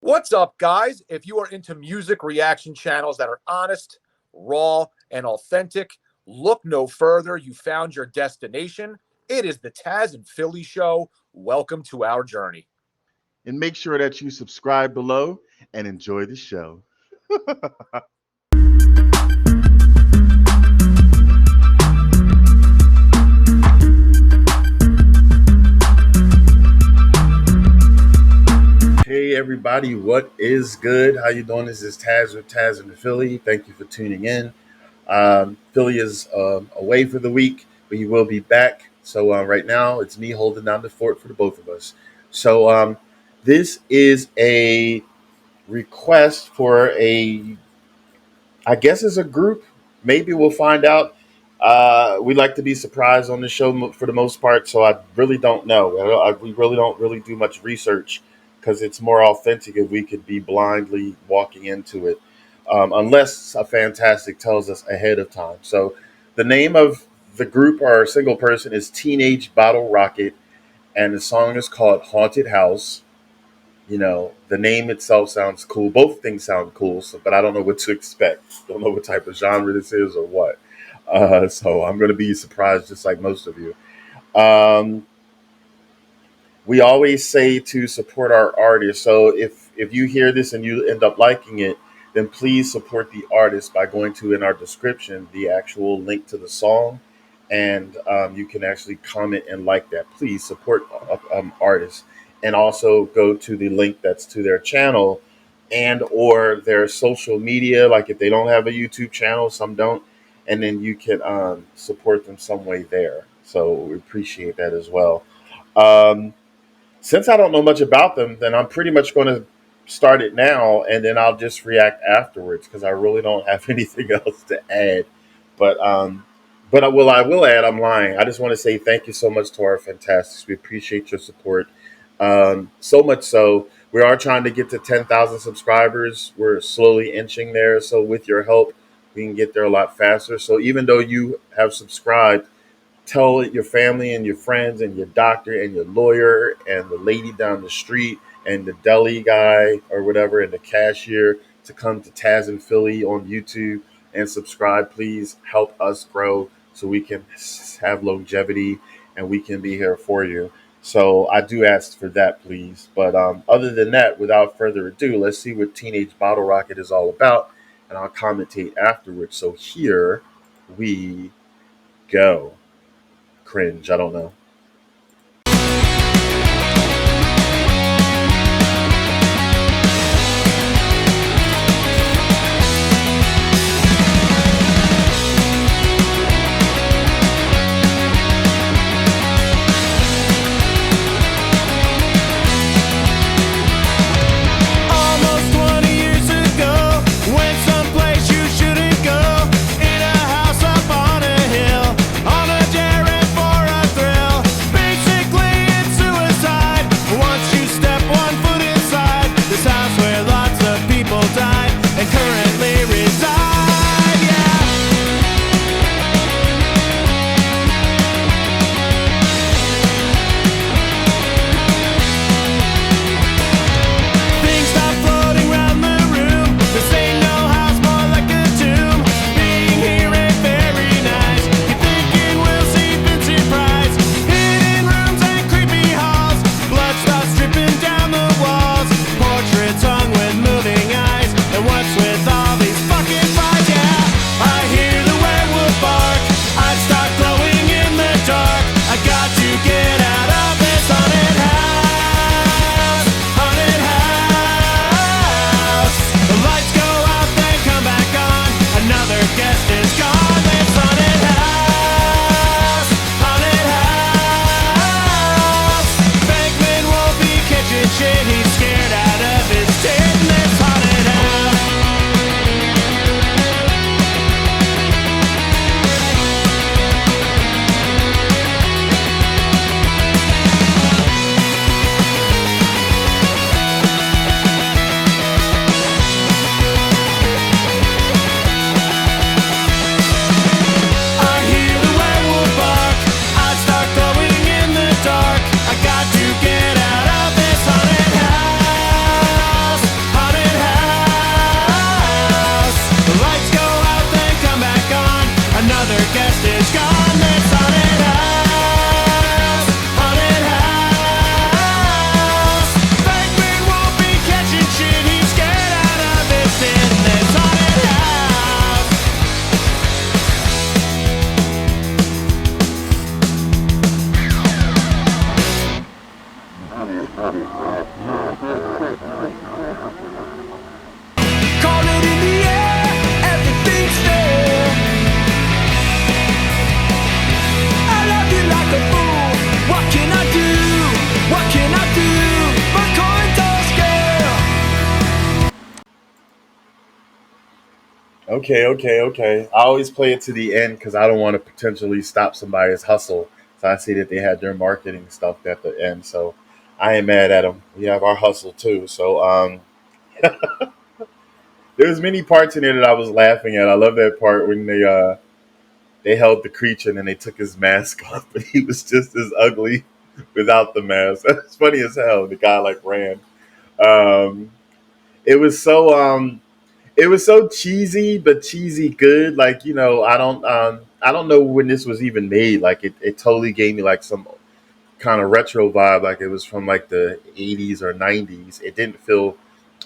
What's up, guys? If you are into music reaction channels that are honest, raw, and authentic, look no further. You found your destination. It is the Tazzz and Philly Show. Welcome to our journey. And make sure that you subscribe below and enjoy the show. Hey everybody, what is good? How you doing? This is Tazzz with Tazzz in Philly. Thank you for tuning in. Philly is away for the week, but he will be back. So right now, it's me holding down the fort for the both of us. So this is a request for I guess it's a group. Maybe we'll find out. We like to be surprised on the show for the most part, so I really don't know. We really don't really do much research because it's more authentic if we could be blindly walking into it, unless a fantastic tells us ahead of time. So the name of the group or single person is Teenagebottlerocket, and the song is called Haunted House. You know, the name itself sounds cool. Both things sound cool, but I don't know what to expect. Don't know what type of genre this is or what. So I'm going to be surprised, just like most of you. We always say to support our artists. So if you hear this and you end up liking it, then please support the artist by going to, in our description, the actual link to the song, and you can actually comment and like that. Please support artists, and also go to the link that's to their channel and or their social media. Like if they don't have a YouTube channel, some don't, and then you can support them some way there. So we appreciate that as well. Since I don't know much about them, then I'm pretty much going to start it now, and then I'll just react afterwards because I really don't have anything else to add. But I will add. I'm lying. I just want to say thank you so much to our fantastics. We appreciate your support. So much so, we are trying to get to 10,000 subscribers. We're slowly inching there. So with your help, we can get there a lot faster. So even though you have subscribed, tell your family and your friends and your doctor and your lawyer and the lady down the street and the deli guy or whatever and the cashier to come to Tazzz in Philly on YouTube and subscribe. Please help us grow so we can have longevity and we can be here for you. So I do ask for that, please. But other than that, without further ado, let's see what Teenagebottlerocket is all about, and I'll commentate afterwards. So here we go. Cringe, I don't know. On a daring for a thrill. Okay, okay, okay. I always play it to the end because I don't want to potentially stop somebody's hustle. So I see that they had their marketing stuff at the end. So I ain't mad at them. We have our hustle too. So there's many parts in there that I was laughing at. I love that part when they held the creature and then they took his mask off, but he was just as ugly without the mask. That's funny as hell. The guy like ran. Um, it was so it was so cheesy, but cheesy good. Like, I don't know when this was even made. Like it totally gave me like some kind of retro vibe, like it was from like the 80s or 90s. It didn't feel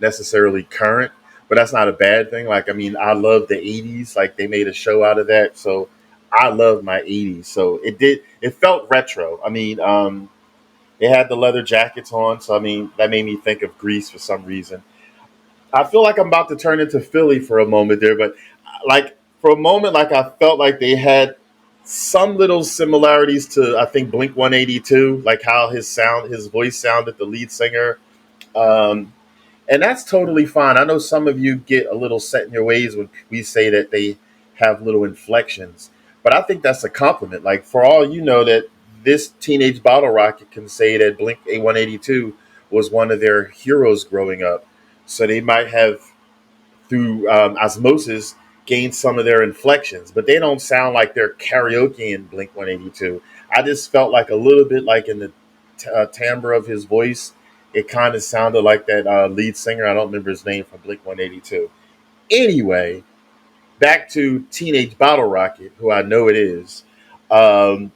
necessarily current, but that's not a bad thing. Like, I mean, I love the 80s. Like, they made a show out of that. So I love my 80s. So it felt retro. I mean, they had the leather jackets on. So, I mean, that made me think of Grease for some reason. I feel like I'm about to turn into Philly for a moment there, but like for a moment, like I felt like they had some little similarities to, I think, Blink 182, like how his voice sounded, the lead singer. Um, and that's totally fine. I know some of you get a little set in your ways when we say that they have little inflections, but I think that's a compliment. Like, for all you know, that this Teenage Bottle Rocket can say that Blink A182 was one of their heroes growing up. So they might have, through osmosis, gained some of their inflections, but they don't sound like they're karaoke in Blink 182. I just felt like a little bit like in the timbre of his voice, it kind of sounded like that lead singer. I don't remember his name from Blink 182. Anyway, back to Teenage Bottle Rocket, who I know it is. Um,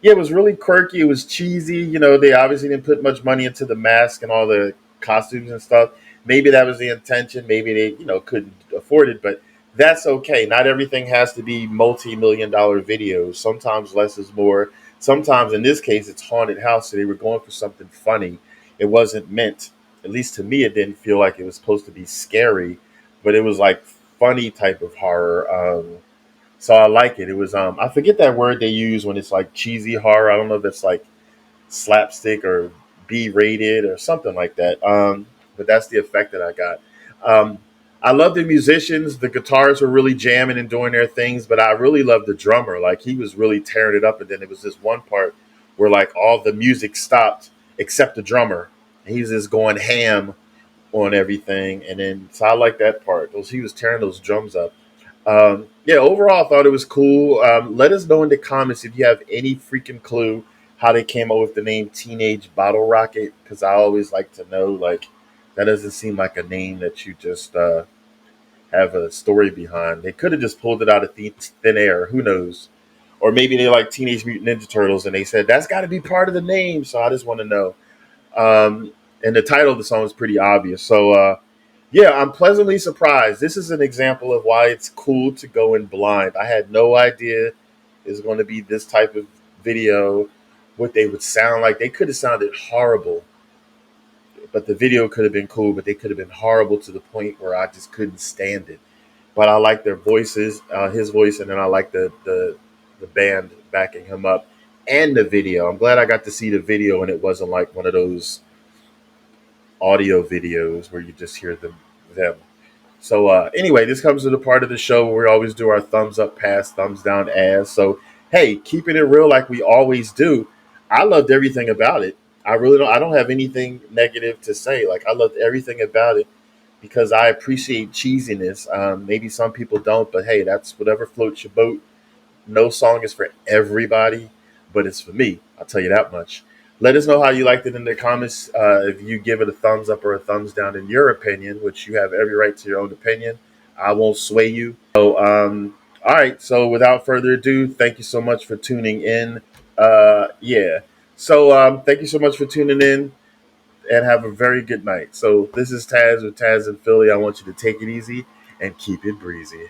yeah, it was really quirky. It was cheesy. You know, they obviously didn't put much money into the mask and all the costumes and stuff. Maybe that was the intention. Maybe they, couldn't afford it, but that's okay. Not everything has to be multi-million dollar videos. Sometimes less is more. Sometimes, in this case, it's haunted house, so they were going for something funny. It wasn't meant, at least to me, it didn't feel like it was supposed to be scary, but it was like funny type of horror. So I like it. It was I forget that word they use when it's like cheesy horror. I don't know if it's like slapstick or B rated or something like that. But that's the effect that I got. Um, I love the musicians. The guitars were really jamming and doing their things, but I really love the drummer. Like, he was really tearing it up. And then there was this one part where like all the music stopped except the drummer. He's just going ham on everything. And then so I like that part. Those He was tearing those drums up. Yeah, overall, I thought it was cool. Let us know in the comments if you have any freaking clue how they came up with the name Teenage Bottle Rocket, because I always like to know. Like, that doesn't seem like a name that you just have a story behind. They could have just pulled it out of thin air. Who knows? Or maybe they like Teenage Mutant Ninja Turtles and they said that's got to be part of the name. So I just want to know. And the title of the song is pretty obvious. So yeah, I'm pleasantly surprised. This is an example of why it's cool to go in blind. I had no idea it's going to be this type of video, what they would sound like. They could have sounded horrible, but the video could have been cool, but they could have been horrible to the point where I just couldn't stand it. But I like their voices, his voice, and then I like the band backing him up and the video. I'm glad I got to see the video and it wasn't like one of those audio videos where you just hear them. So anyway, this comes to the part of the show where we always do our thumbs up, pass, thumbs down, ass. So hey, keeping it real like we always do. I loved everything about it. I really don't. I don't have anything negative to say. Like, I loved everything about it because I appreciate cheesiness. Maybe some people don't, but hey, that's whatever floats your boat. No song is for everybody, but it's for me. I'll tell you that much. Let us know how you liked it in the comments. If you give it a thumbs up or a thumbs down in your opinion, which you have every right to your own opinion. I won't sway you. So, all right. So, without further ado, thank you so much for tuning in. Yeah. So, thank you so much for tuning in and have a very good night. So, this is Tazzz with Tazzz and Philly. I want you to take it easy and keep it breezy.